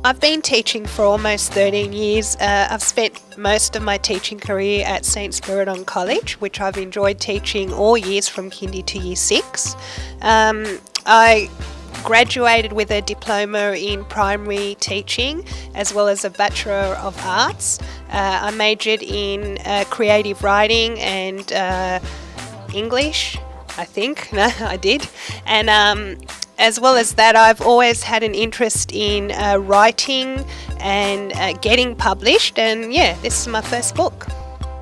I've been teaching for almost 13 years. I've spent most of my teaching career at St Spiridon College, which I've enjoyed teaching all years from kindy to year 6. I graduated with a diploma in primary teaching as well as a Bachelor of Arts. I majored in creative writing and English, I think. No, I did. And as well as that, I've always had an interest in writing and getting published, and yeah, this is my first book.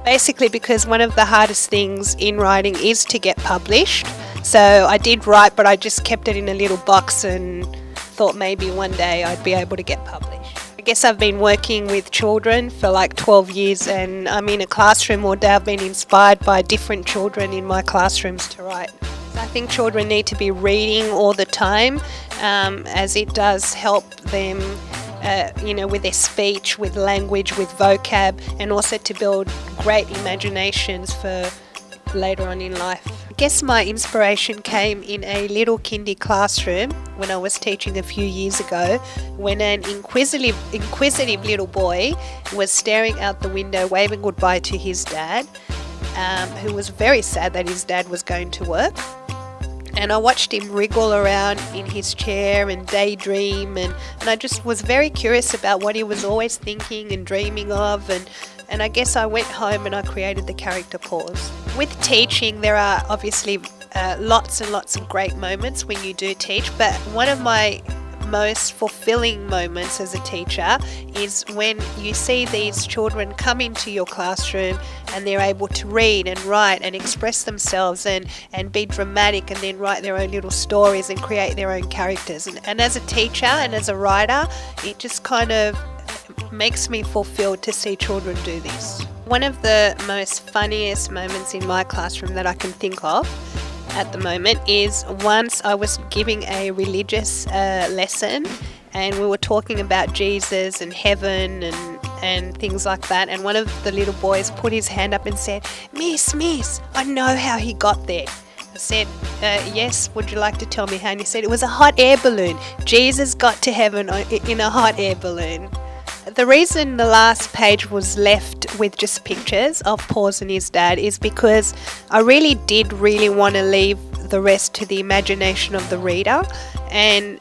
Basically because one of the hardest things in writing is to get published. So I did write, but I just kept it in a little box and thought maybe one day I'd be able to get published. I guess I've been working with children for like 12 years, and I'm in a classroom all day. I've been inspired by different children in my classrooms to write. I think children need to be reading all the time, as it does help them with their speech, with language, with vocab, and also to build great imaginations for later on in life. I guess my inspiration came in a little kindy classroom when I was teaching a few years ago, when an inquisitive little boy was staring out the window waving goodbye to his dad, who was very sad that his dad was going to work. And I watched him wriggle around in his chair and daydream, and I just was very curious about what he was always thinking and dreaming of, and I guess I went home and I created the character Pause. With teaching, there are obviously lots and lots of great moments when you do teach, but one of my most fulfilling moments as a teacher is when you see these children come into your classroom and they're able to read and write and express themselves and be dramatic, and then write their own little stories and create their own characters. And as a teacher and as a writer, it just kind of makes me fulfilled to see children do this. One of the most funniest moments in my classroom that I can think of at the moment is once I was giving a religious lesson, and we were talking about Jesus and heaven and things like that, and one of the little boys put his hand up and said, Miss, I know how he got there. I said, yes, would you like to tell me how? And he said, it was a hot air balloon. Jesus got to heaven in a hot air balloon. The reason the last page was left with just pictures of Pause and his dad is because I really did want to leave the rest to the imagination of the reader. And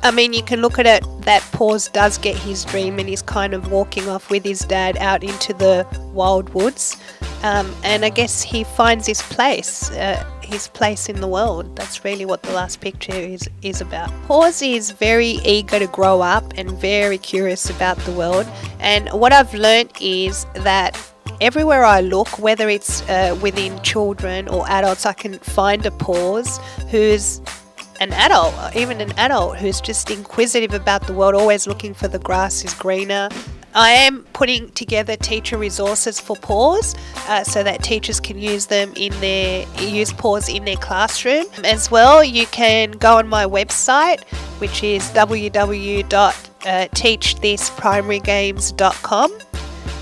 I mean, you can look at it that Pause does get his dream and he's kind of walking off with his dad out into the wild woods. And I guess he finds his place in the world. That's really what the last picture is about. Pause is very eager to grow up and very curious about the world. And what I've learned is that everywhere I look, whether it's within children or adults, I can find a Pause who's an adult, even an adult who's just inquisitive about the world, always looking for the grass is greener. I am putting together teacher resources for Pause so that teachers can use Pause in their classroom. As well, you can go on my website, which is www.teachthisprimarygames.com,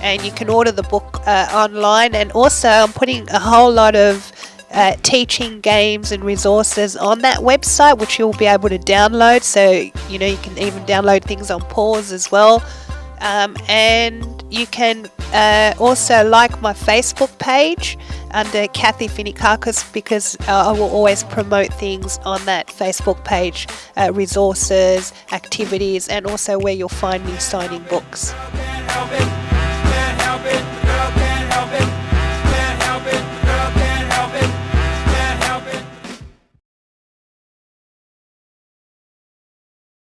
and you can order the book online. And also I'm putting a whole lot of teaching games and resources on that website, which you'll be able to download. So you can even download things on Pause as well. And you can also like my Facebook page under Kathy Finikakos, because I will always promote things on that Facebook page, resources, activities, and also where you'll find me signing books.